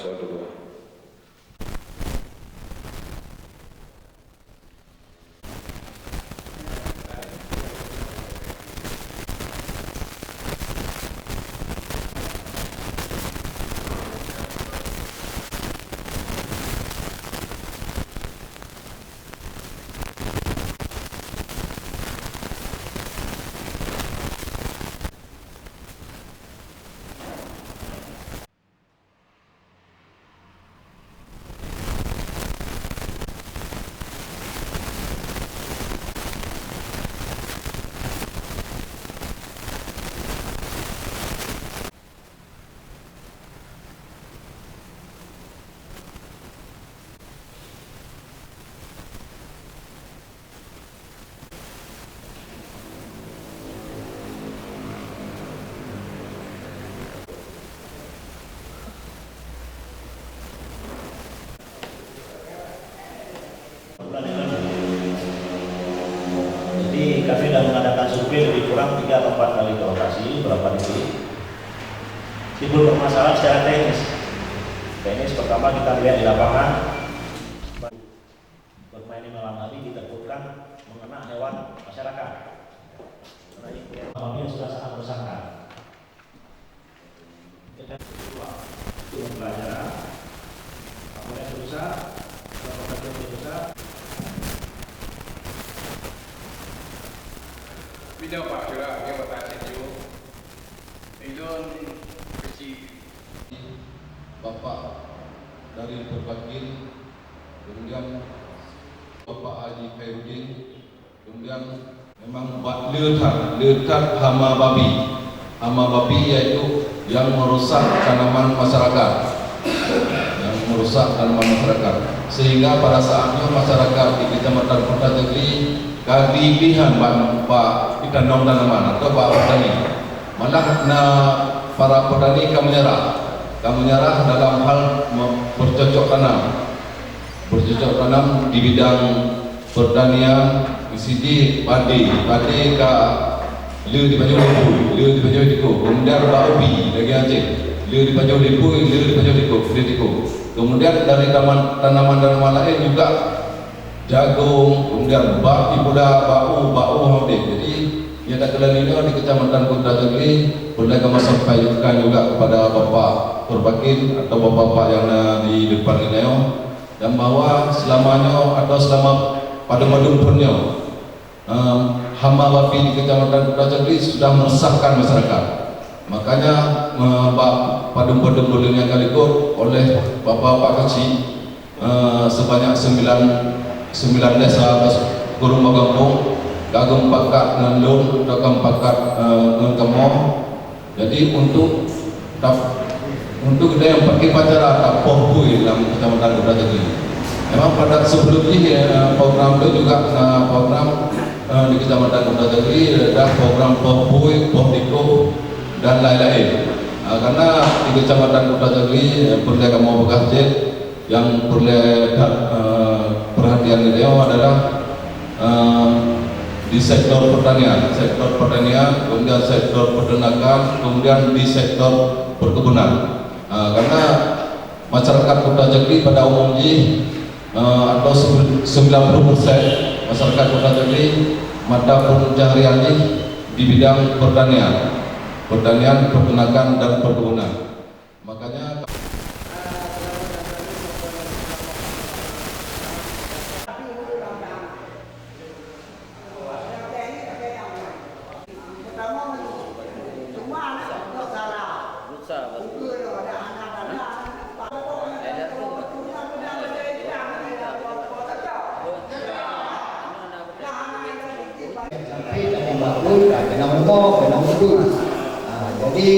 1, 2. Jadi kami sudah mengadakan survei lebih kurang 3 atau 4 kali ke lokasi beberapa titik. Timbul permasalahan secara teknis. Teknis pertama kita lihat di lapangan, bermain di malam hari ditakutkan mengena hewan masyarakat. Karena ini malamnya sudah sangat meresahkan. Kita untuk pelajaran, apa yang rusak, apa yang rusak. Video Pak Syura, yang bertanya itu kecil. Bapak dari Perbakil, kemudian Bapak Haji Khairuddin, kemudian memang letak hama babi yaitu yang merusak tanaman masyarakat, sehingga pada saatnya masyarakat di Kecamatan Kota Tegri kelebihan Pak ditanam tanaman atau Pak petani, malah para petani kamu menyerah dalam hal bercocok tanam di bidang pertanian. Sidi padi ka liu di Banjar Lipu, kemudian babi lagi Aceh, liu di Banjar Lipu, kemudian dari tanaman lain juga jagung, kemudian bau hampir. Jadi ya tak kalian ini di Kecamatan Kota Tegri boleh kami sampaikan juga kepada Bapak Perbakil atau bapak-bapak yang di depan ini, dan bahwa selama pada madumpunnya hama babi di Kecamatan Kota Tegri sudah meresahkan masyarakat. Makanya padum-padum yang kali ikut oleh bapak-bapak kecil sebanyak 9 desa kurung magampung, kagum pakat nandung, kagum pakat ngengkemong. Jadi untuk kita yang pakai pacara tak bui dalam Kecamatan Kota Tegri. Memang pada sebelumnya program itu juga program di Kecamatan Kota Tegri ada program pohbui, pohdiko dan lain-lain. Karena di Kecamatan Kota Tegri perlu kamu bekerja yang perlu perhatian beliau adalah di sektor pertanian, kemudian sektor peternakan, kemudian di sektor perkebunan. Karena masyarakat Kota Tegri pada umumnya atau 90% masyarakat Kota Tegri mata pencahariannya di bidang pertanian, peternakan dan perkebunan. Makanya jadi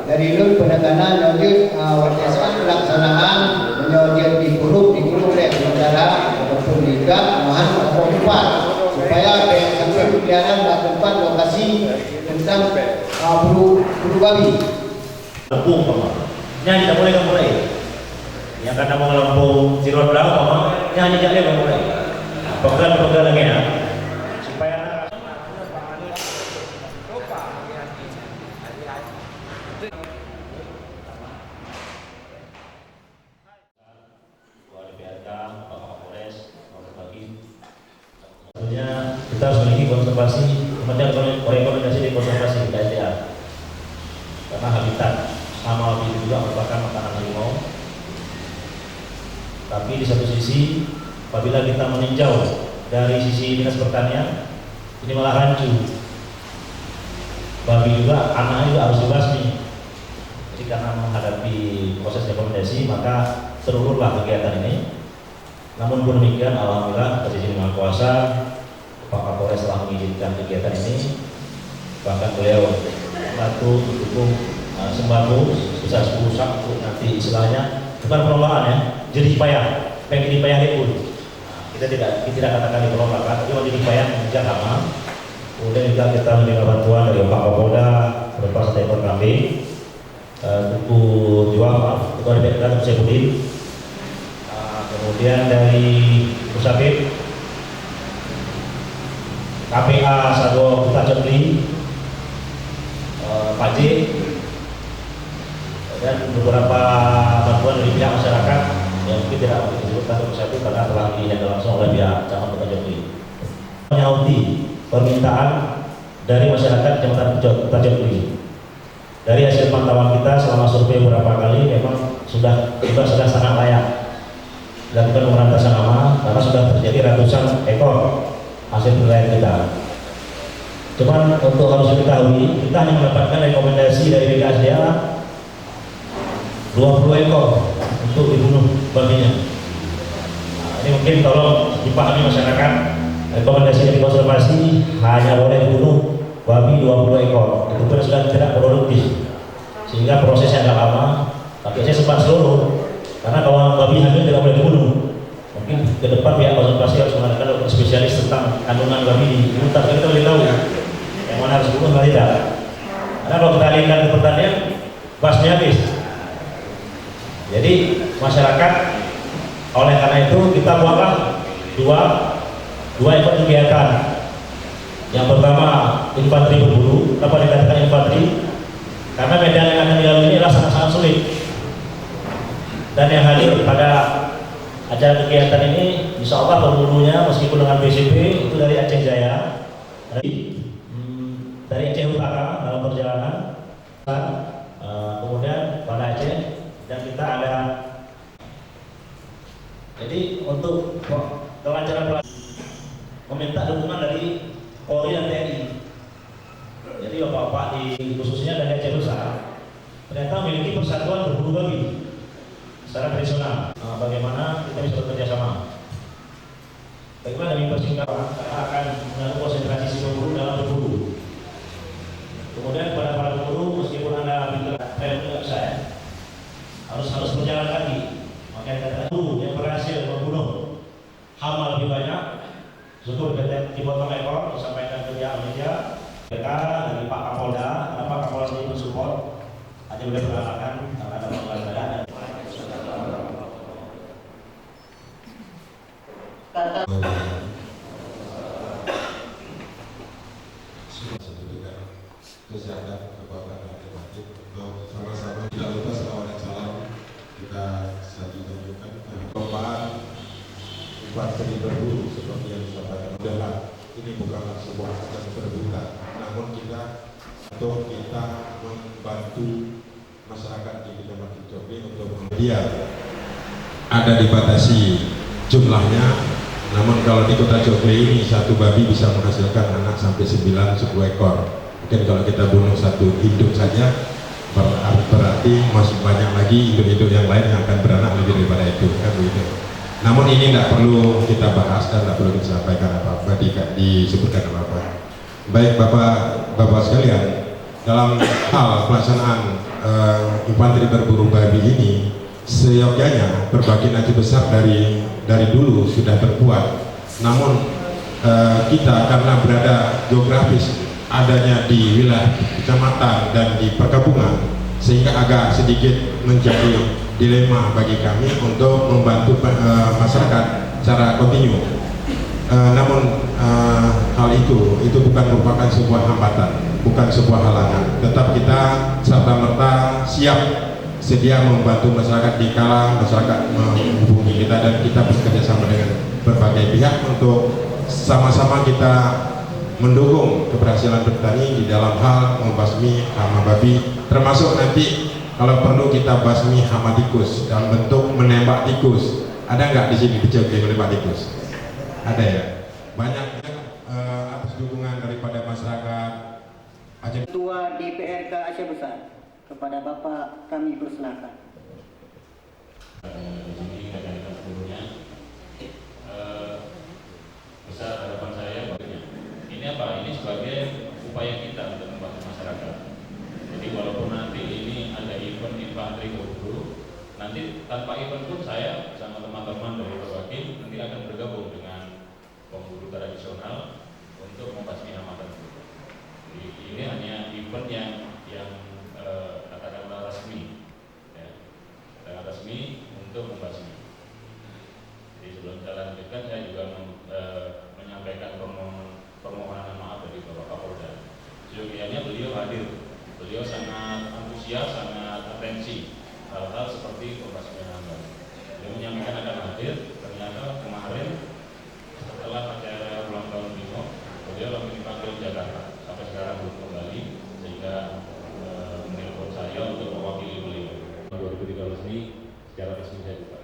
dari lun penekanan lanjut warjaskan pelaksanaan menyodil di grup oleh pengendara ataupun juga mohon mempercepat supaya sampai pemeliharaan tempat lokasi tentang bulu babi. Lempung nyanyi tak mulai. Yang kata mau lempung sirot belakang nyanyi tak boleh mulai. Pegal lagi ya. Supaya hama babi juga merupakan makanan harimau. Tapi di satu sisi, apabila kita meninjau dari sisi dinas pertanian, ini malah rancu. Babi juga, anaknya juga harus dibasmi. Jadi karena menghadapi proses rekomendasi, maka terulurlah kegiatan ini. Namun pun demikian, alhamdulillah dari sini Maha Kuasa, Pak Kapolres telah mengizinkan kegiatan ini. Bahkan beliau membantu mendukung sembako sebesar 10 sak untuk nanti istilahnya bukan perlombaan ya, jadi payah, pengen dipayah pun. Kita tidak katakan di perlombaan, tapi mau dipayah mengejar lama. Kemudian juga kita menerima bantuan dari Pak Kapolda berupa 1 ekor kambing, buku jual, itu ada BPK Musebudin. Kemudian dari Pusakit, KPA Sago Putra Jogli, Pak J, dan beberapa bantuan dari pihak masyarakat yang mungkin tidak disebutkan untuk satu karena telah dihandle langsung oleh pihak Camat Kota Jogli. Menyauti permintaan dari masyarakat Kecamatan Kota Jogli. Dari hasil pantauan kita selama survei beberapa kali memang sudah sangat layak dilakukan pemberantasan hama karena sudah terjadi ratusan ekor hasil penilaian kita. Cuman untuk harus diketahui, kita hanya mendapatkan rekomendasi dari BKSDA 20 ekor untuk dibunuh babinya. Nah, ini mungkin tolong dipahami masyarakat, rekomendasi dari konservasi hanya boleh dibunuh babi 20 ekor. Itu pun sudah tidak produktif, sehingga prosesnya agak lama. Tapi saya sempat seluruh, karena kalau babi hamil tidak boleh dibunuh. Mungkin ke depan pihak konservasi harus mengadakan dokter spesialis tentang kandungan babi di hutan, kita boleh tahu yang mana harus dibunuh atau tidak. Karena kalau kita alihkan ke pertanian, pasnya habis. Jadi masyarakat, oleh karena itu kita buatlah dua ekor kegiatan. Yang pertama infanteri berburu. Kenapa dikatakan infanteri? Karena medan yang akan dilalui ini adalah sangat-sangat sulit. Dan yang hadir pada acara kegiatan ini, insya Allah pembunuhnya meskipun dengan PCP itu dari Aceh Jaya, dari Aceh Utara dalam perjalanan, kemudian pada Aceh, dan kita ada. Jadi untuk kelancaran meminta dukungan dari Polri dan TNI. Jadi bapak-bapak di khususnya dari Aceh Besar ternyata memiliki persatuan berburu babi secara tradisional. Bagaimana kita bisa bekerja sama? Bagaimana demi persingkat akan mengatur konsentrasi si pemburu dalam berburu. Kemudian kepada para pemburu, meskipun anda pintar, saya juga bisa ya, harus berjalan kaki. Makanya kata yang berhasil membunuh hama lebih banyak, syukur dipotong ekor, disampaikan ke pihak media, dari Pak Kapolda, karena Pak Kapolda ini mensupport, hanya boleh beralakan karena ada pengalaman. Kesehatan kebakaran dan tematik untuk sama-sama tidak lupa selawat dan salam kita tunjukkan perlombaan infanteri berburu seperti yang disampaikan adalah ini bukanlah sebuah ajang perebutan, namun kita membantu masyarakat di Kecamatan Jogli untuk dia ada dibatasi jumlahnya. Namun kalau di Kota Jogli ini satu babi bisa menghasilkan anak sampai 10 ekor. Mungkin kalau kita bunuh satu induk saja berarti masih banyak lagi induk-induk yang lain yang akan beranak lebih daripada itu, kan begitu. Namun ini tidak perlu kita bahas dan tidak perlu disampaikan apa-apa, disebutkan apa-apa. Baik bapak sekalian, dalam hal pelaksanaan infanteri berburu babi ini, seyogyanya berbagai nadi besar dari dulu sudah terbuat. Namun kita karena berada geografis adanya di wilayah kecamatan dan di perkampungan, sehingga agak sedikit menjadi dilema bagi kami untuk membantu masyarakat secara kontinu. Namun hal itu bukan merupakan sebuah hambatan, bukan sebuah halangan. Tetap kita serta-merta siap sedia membantu masyarakat dikala masyarakat menghubungi kita, dan kita bekerja sama dengan berbagai pihak untuk sama-sama kita mendukung keberhasilan bertani di dalam hal membasmi hama babi, termasuk nanti kalau perlu kita basmi hama tikus dalam bentuk menembak tikus. Ada nggak di sini di Jogja menembak tikus? Ada ya. Banyak atas dukungan daripada masyarakat Aceh. Ketua DPRK Aceh Besar, kepada Bapak kami persilakan. Di sini rekan-rekan seluruhnya, besar harapan saya ini apa? Ini sebagai upaya kita untuk membantu masyarakat. Jadi walaupun nanti ini ada event infanteri berburu, nanti tanpa event pun saya sama teman-teman dari Perwakim nanti akan bergabung dengan pemburu tradisional untuk membasmi hambatan. Jadi ini hanya event yang katakanlah resmi, ya, resmi untuk membasmi. Jadi sebelum saya lanjutkan, saya juga menyampaikan permohonan maaf dari Bapak Kapolda. Sejujurnya beliau hadir, beliau sangat antusias, sangat atensi hal-hal seperti pembasmian hambatan. Beliau menyampaikan akan hadir, ternyata kemarin setelah acara ulang tahun Bimo, beliau langsung dipanggil Jakarta. Sampai sekarang belum kembali, sehingga menelpon saya untuk mewakili beliau. 2013 ini secara resmi saya buka.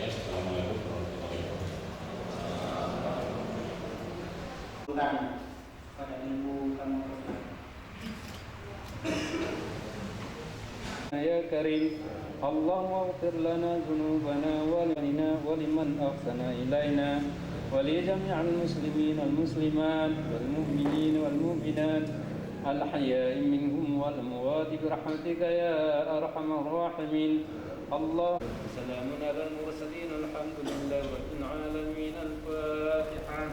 Assalamualaikum warahmatullahi wabarakatuh. Pada Ibu kamu. Ya Karim, Allahumma ighfir lana dhunubana wa lana wa liman ahsana ilaina wa li jami'il muslimin wal muslimat wal mu'minin wal mu'minat al ahya'i minhum wal amwat bi rahmatika ya arhamar rahimin. Allah salamun alal mursalin alhamdulillahi rabbil alamin. Al-Fatihah.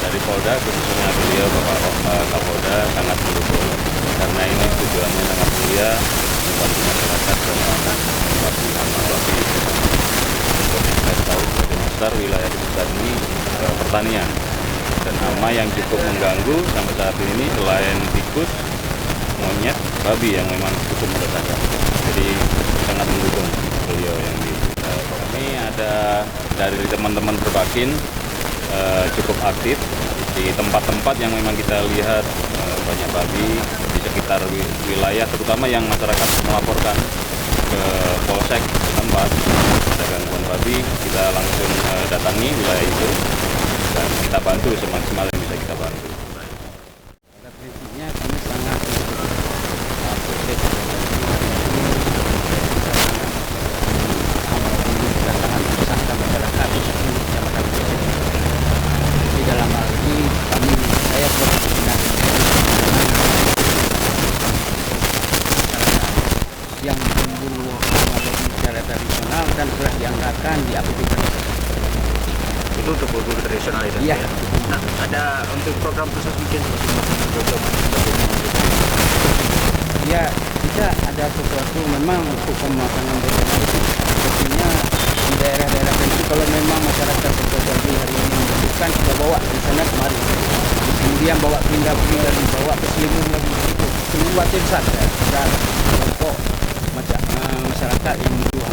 Dari Polda, khususnya beliau Bapak Kapolda sangat mendukung karena ini tujuannya sangat mulia membantu masyarakat dalam membasmi hambatan. Untuk kita tahu sebagai besar wilayah di besar ini pertanian dan hama yang cukup mengganggu sampai saat ini selain tikus, monyet, babi yang memang cukup meresahkan. Jadi sangat mendukung beliau yang di kami ada dari teman-teman Perbakin cukup aktif di tempat-tempat yang memang kita lihat banyak babi di sekitar wilayah, terutama yang masyarakat melaporkan ke polsek setempat ada gangguan babi, kita langsung datangi wilayah itu dan kita bantu semaksimal yang bisa kita bantu. Pada prinsipnya kami sangat dalam hal ini saya berkepentingan yang memburu hambatan secara tradisional dan sudah dianggarkan di APBD. Itu untuk guru tradisional itu? Iya. Nah, ada untuk program khusus mungkin Ya, kita ada sesuatu memang untuk pemasangan bencana itu sepertinya di daerah-daerah tertentu kalau memang masyarakat seperti hari ini membutuhkan kita bawa di sana kemari, kemudian bawa pindah bawa ke Selimut lagi itu semua timsat ya, dan kelompok masyarakat yang membutuhkan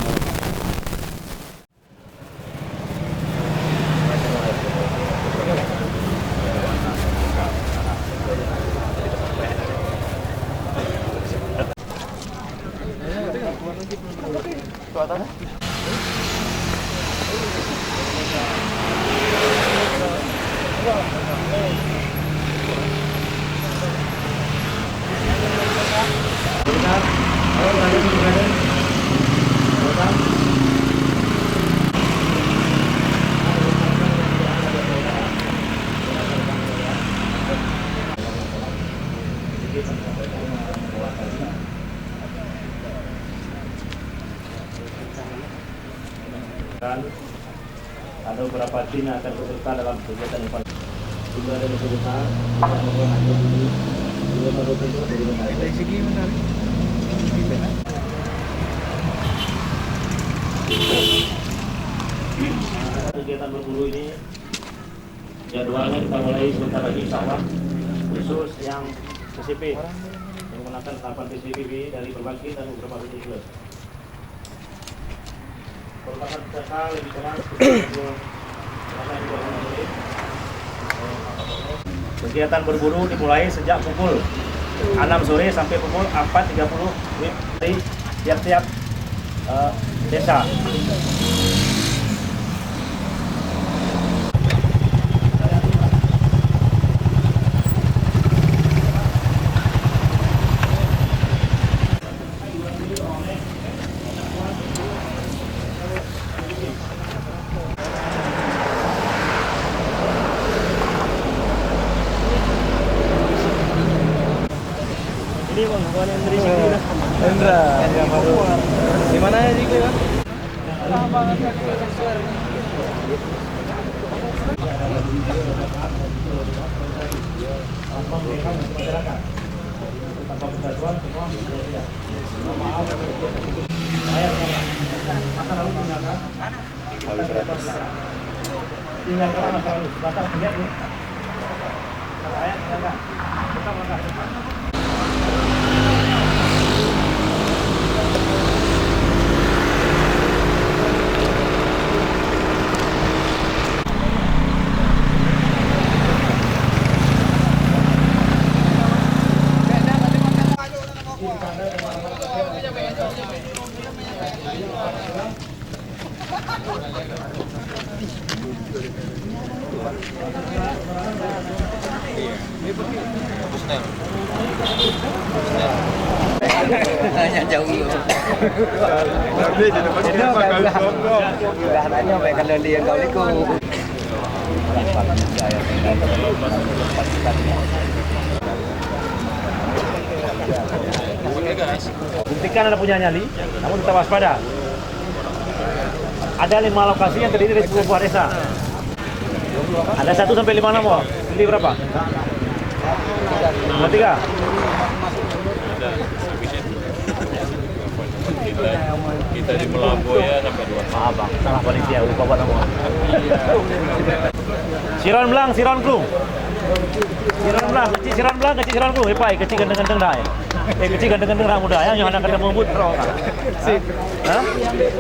hambatan. Ada beberapa tim yang akan berserta dalam kegiatan yang paling juga ada kesulitan dari segi menarik kegiatan berburu ini jadwalnya kita mulai sebentar lagi insya-Allah, khusus yang PCP yang menggunakan tahapan PCPB dari berbagai dan beberapa titik. Kegiatan berburu dimulai sejak pukul 6 sore sampai pukul 4.30 di tiap-tiap desa. Ini bang, kawan Hendri sini lah. Hendra, di mana ya sih kan? Tinggalkan masa lalu, batal lihat nih. Ayat enggak. Tetap enggak. Hanya jauh. Hanya mereka leli yang kau liku. Buktikan Anda punya nyali, namun tetap waspada. Ada 5 lokasi yang terdiri dari 10 buah desa. Ada 1 sampai 5 nama. Pilih berapa? 3. Kita di Melaboh ya sampai 2. Maaf bang, salah panitia, lupa buat nama. Siron Belang, Siron Klung. Siron Belang, kecil Siron Belang, kecil Siron Klung. Hepai, kecil ganteng-ganteng dah. Kecil ganteng-ganteng dah muda. Yang ada kata membut. Hah?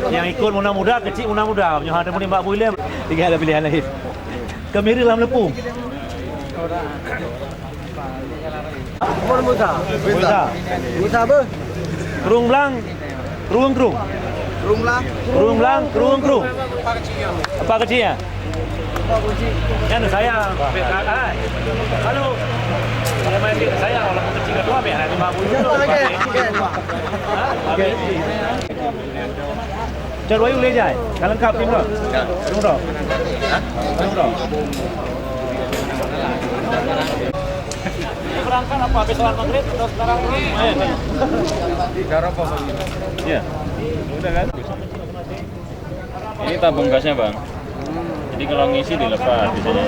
Yang ikut muda-muda, kecil muda-muda. Yang ada muni Mbak William. 3 ada pilihan lain. Kemiri lam lepung. Buta. Buta apa? Kerung Belang, Kerung Kerung. Kerung Belang, Kerung Kerung. Apa kecilnya? Kan saya PKK. Kalau main di saya kalau kecil kedua biar 50. Coba yuk lihat jai. Kalau lengkap tim lo. Tunggu dong. Tunggu dong. Berangkat apa? Besokan maghrib atau sekarang main? Sekarang apa? Iya. Udah kan? Ini tabung gasnya bang. Jadi kalau ngisi dilepas di sini.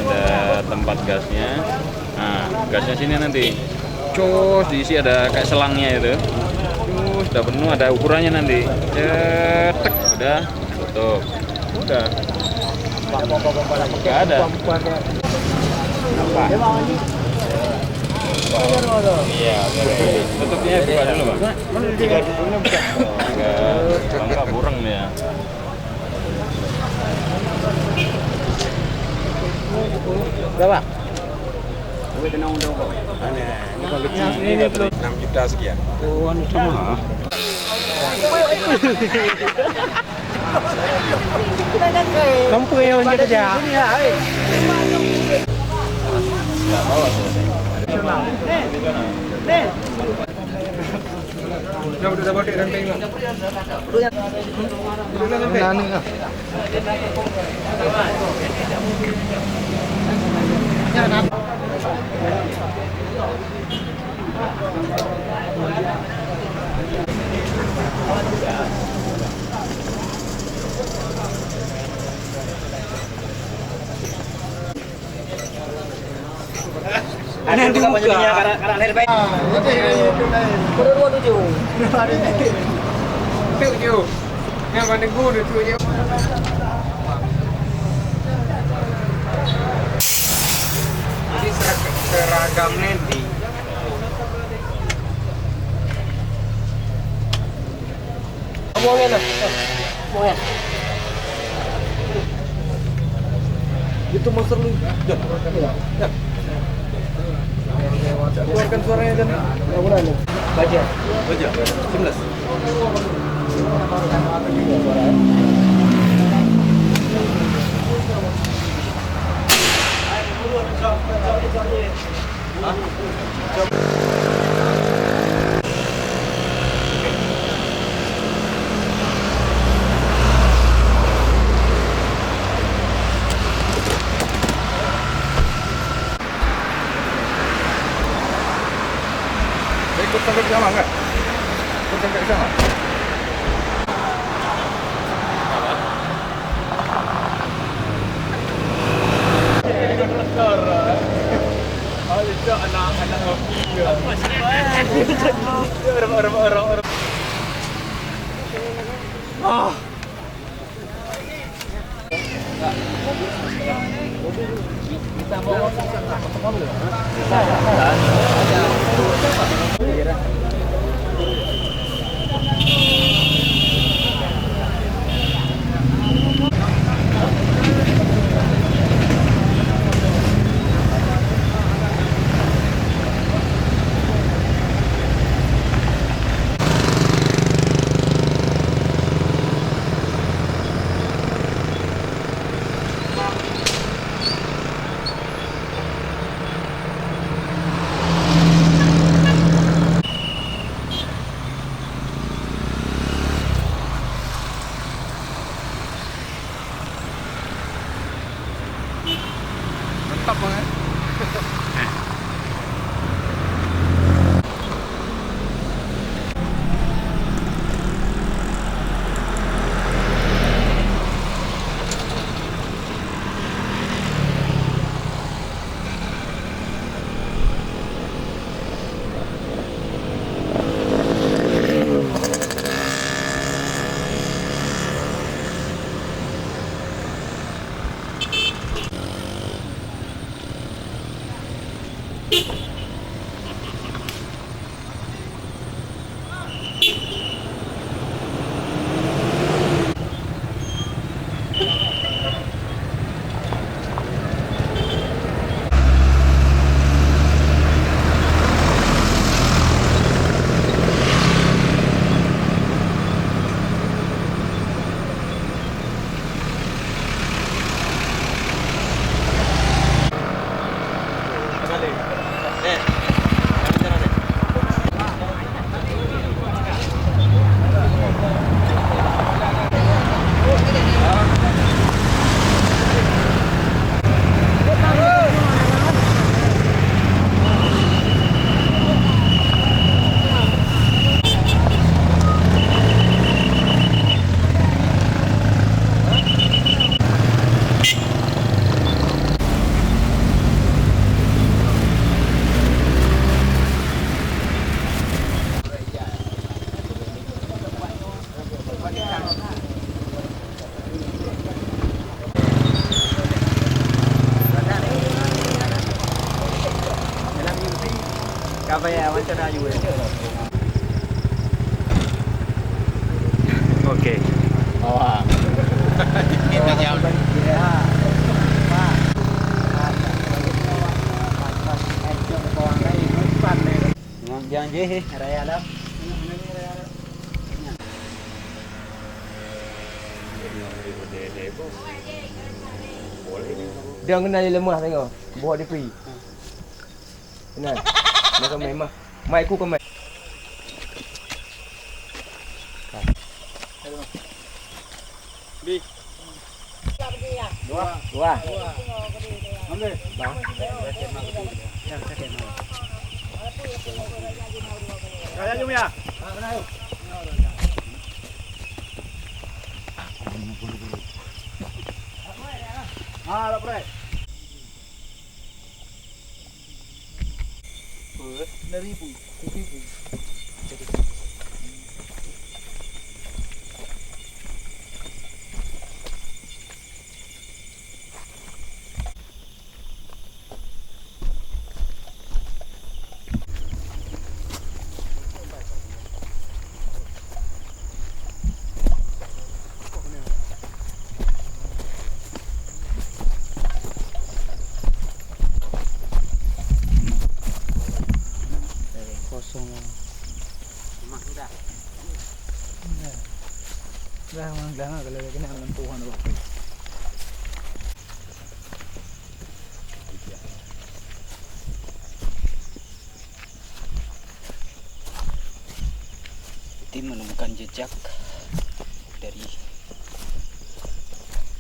Ada tempat gasnya. Nah, gasnya sini nanti. Cus diisi ada kayak selangnya itu. Cus udah penuh ada ukurannya nanti. Cetek udah tutup. Udah. Nggak ada. Iya, tutupnya buka dulu bang. Bangka bureng ya. Berapa? Ini 6 juta sekian. Oh, sama. Kamu yang kerja. Ada juga penjualnya karena air baik. Tujuh. Yang mana guru tujuh. Jadi seragam nanti. Ngomongin lah. Itu monster lu. Ya. Keluarkan suaranya dan mudah-mudahan. Baja. 19. Ikut sampai ke sana enggak? Ikut sampai ke sana. Mantap banget. Apa ya macam nak you? Okey. Awak. Kita jauh. Jangan je raya dah. Dia kena dia lemah tengok. Bawa dia free. Kenal. Dia main mah. Mai aku kau main. Bi. Dua. Ambil. Bang. Kaya jom ya. Ah, dah pre. Dari ibu. Dah lah kalau kena lempuhan tu. Tim menemukan jejak dari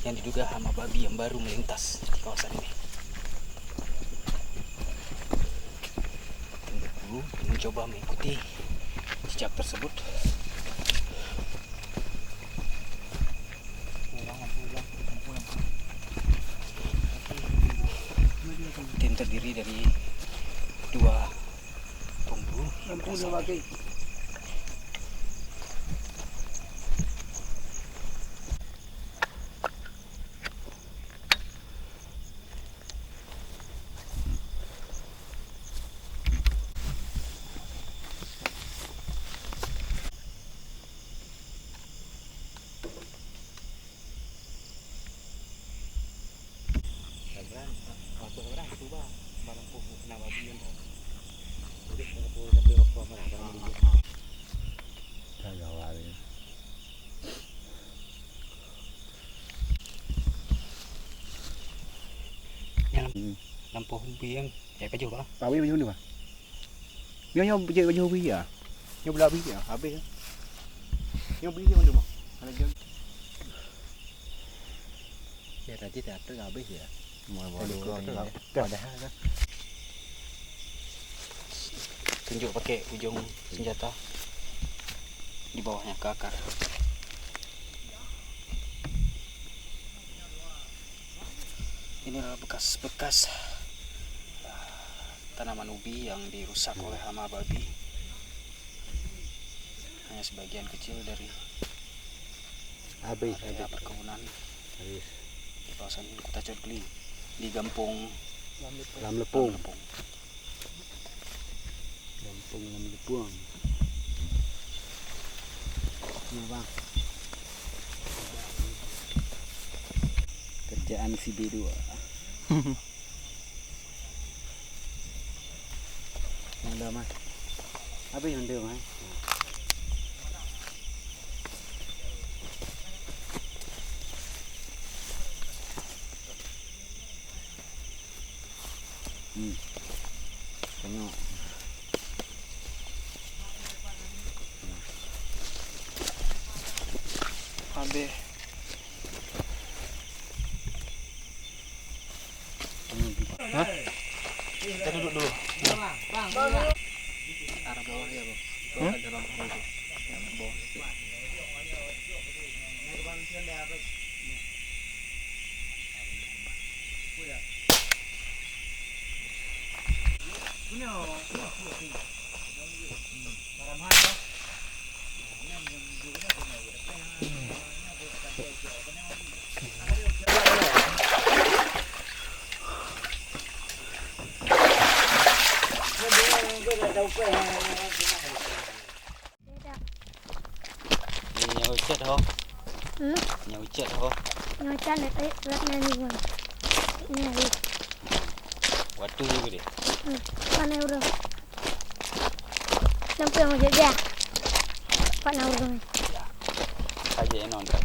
yang diduga hama babi yang baru melintas di kawasan ini. Tim berburu mencoba mengikuti jejak tersebut. Tim terdiri dari 2 pemburu yang berasal Lampau biang ya baju apa? Babi baju ni bah. Nyo baju bi ah. Nyo belah bi ah. Habis. Nyo bi mana mah? Ada jam. Ya tadi teater habis ya. Ada. Tunjuk pakai ujung senjata di bawahnya ke akar. Ini adalah bekas-bekas tanaman ubi yang dirusak oleh hama babi. Hanya sebagian kecil dari area perkebunan di kawasan Kota Cokli di Gampung Lamlepung. Ni bang. Kerjaan si B2. Yang dah mas. Apa yang dia mas? Tengok. Habis. Hah? Kita duduk dulu. Bang. Arah bawah ya, Bang. Ada lampu itu. Yang bawah sedikit. Nhà chết không? Nhà chết không? Nhà chết là tới rất là nhiều. Nhà đi. Waktu juga deh. Mana udah? Sampai mau jaga. Mana udah? Saja yang nonton.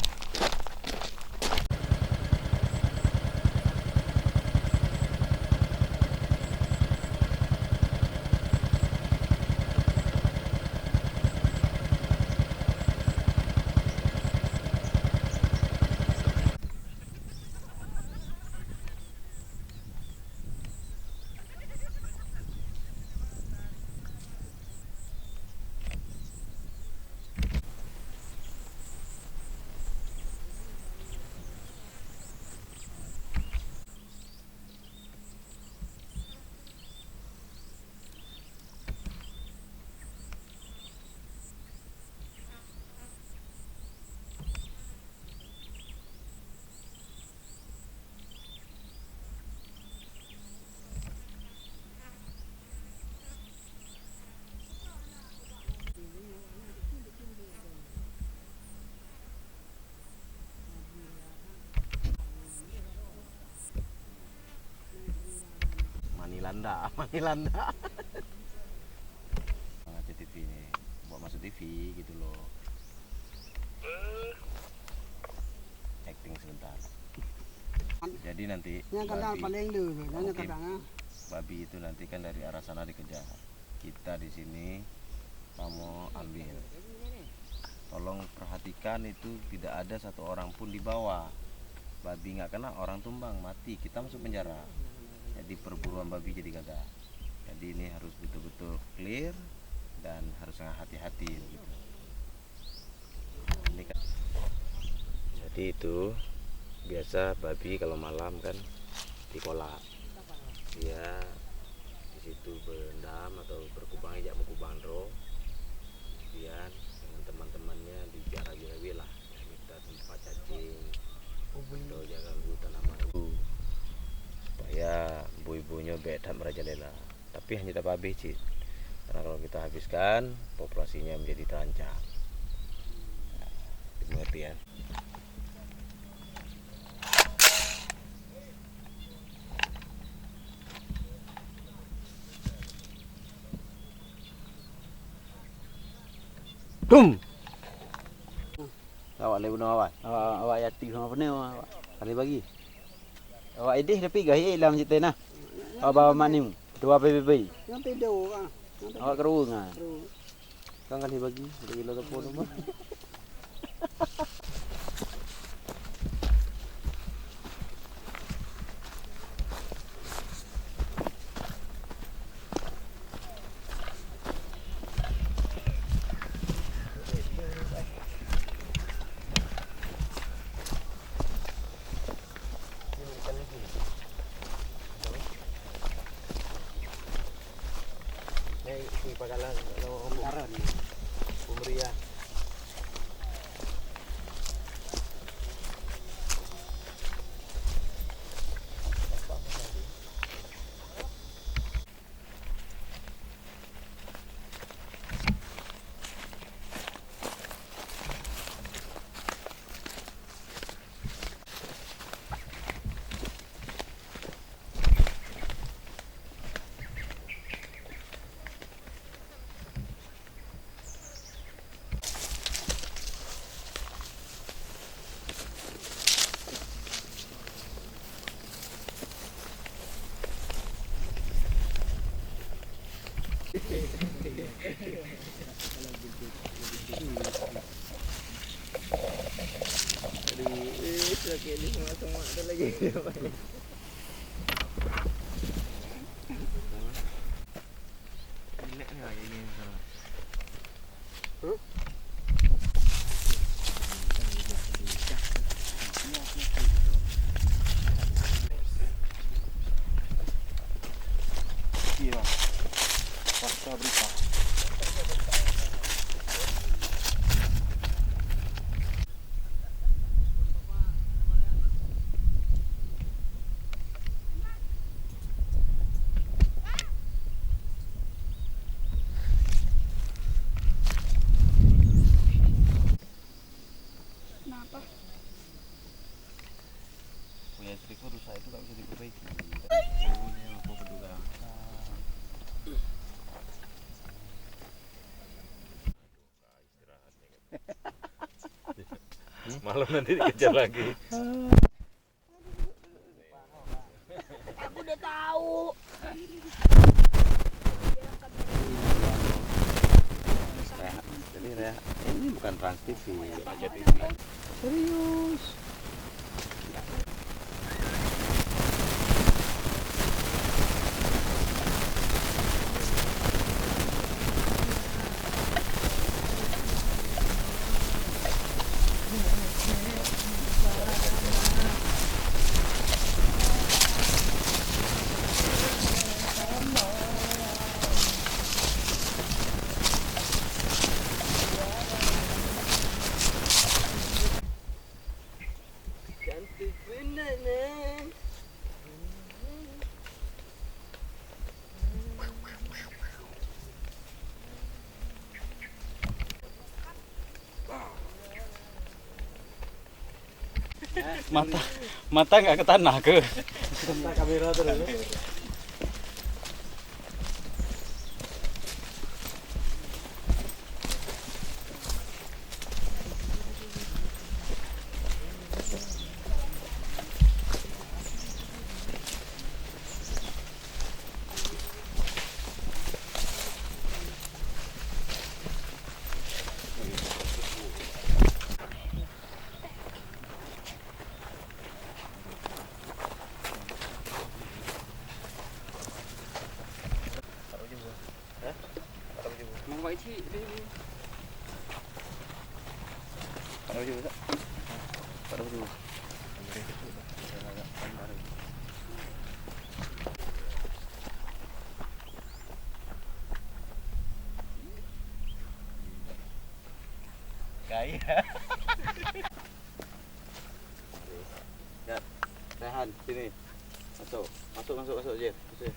Manilanda. TV ini buat masuk TV gitu loh. syuting sebentar. Jadi nanti Yang kenal paling dulu, yang Oke. kadang babi itu nanti kan dari arah sana dikejar. Kita di sini kamu ambil. Tolong perhatikan itu tidak ada satu orang pun di bawah. Babi nggak kena orang tumbang mati, kita masuk penjara. Jadi perburuan babi jadi gagal. Jadi ini harus betul-betul clear dan harus sangat hati-hati. Gitu. Ini kan. Jadi itu biasa babi kalau malam kan dikolak. Dia di situ berendam atau berkubang ijak berkubang roh. Kemudian dengan teman-temannya dijarawi lah, minta tempat cacing atau jaga ganggu tanaman supaya ibu-ibunya bedak merajalela. Tapi hanya dapat habis sih, karena kalau kita habiskan populasinya menjadi terancam. Nah, dimengerti ya. Dum. Awak lebu nama awak. Awak yati sama apa ni awak? Kali bagi. Awak idih tapi gaya dalam cerita nah. Awak bawa manim. Dua PBB. yang tidur kan. Awak keruang ah. Kan kali bagi. Ada kilo tepung nama. Ini pagalan kalau pemberian. Pasca berita. Kenapa? Punya istriku rusak itu nggak bisa diperbaiki. Malam nanti dikejar lagi. Aku udah tahu. Jadi ini bukan Trans TV, aja TV. Serius. Mata nggak ke tanah ke? Kamera terus. Pada baju tak? Pada baju. Kaya. Ya, Rehan sini. Masuk je. Masuk.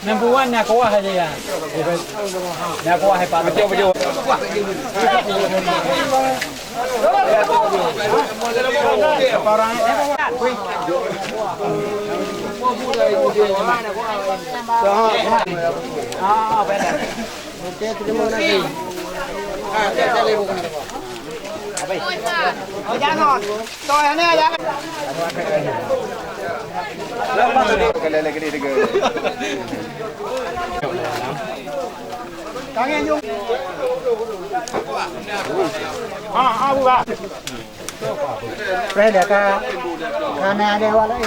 Number one nak kuah aja ya. Nak kuah hebat. Betul. Jangan. Tôi anh ấy jangan. Lele gede dega. Tangan Nhung. Buka. Đây để cả nhà đều vào đây.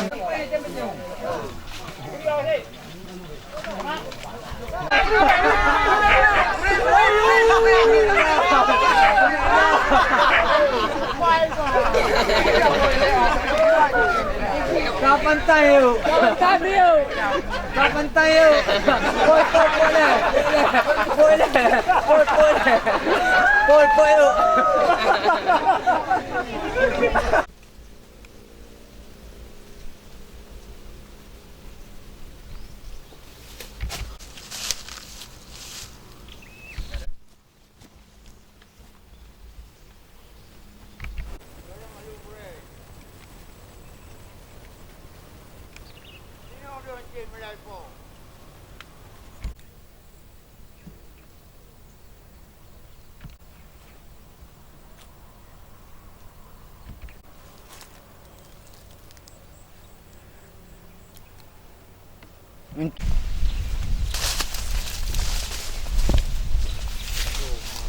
Kapan tayo? Kapan tayo? Boleh.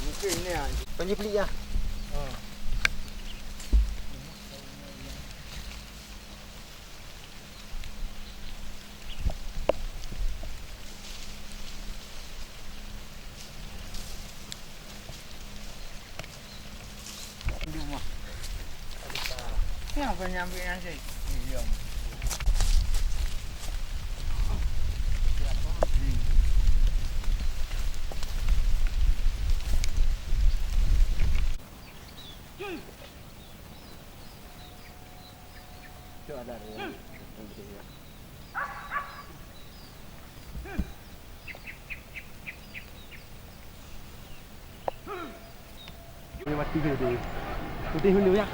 Mungkin ni ah. Panggil pelik lah. Kenapa nyampe nasi? Iya. Ada ya. Mati dulu. Putih dulu ya.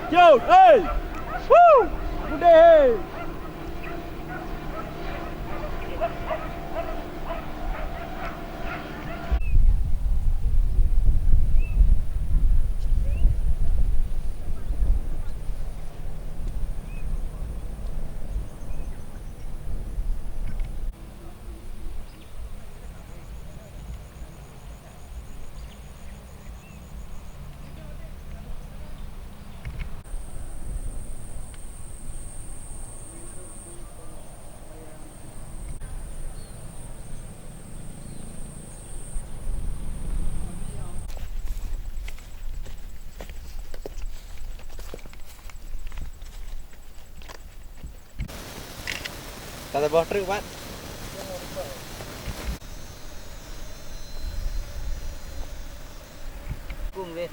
Yo, hey! Woo! Putih. Ada bawah truk, Pak. Cung lên.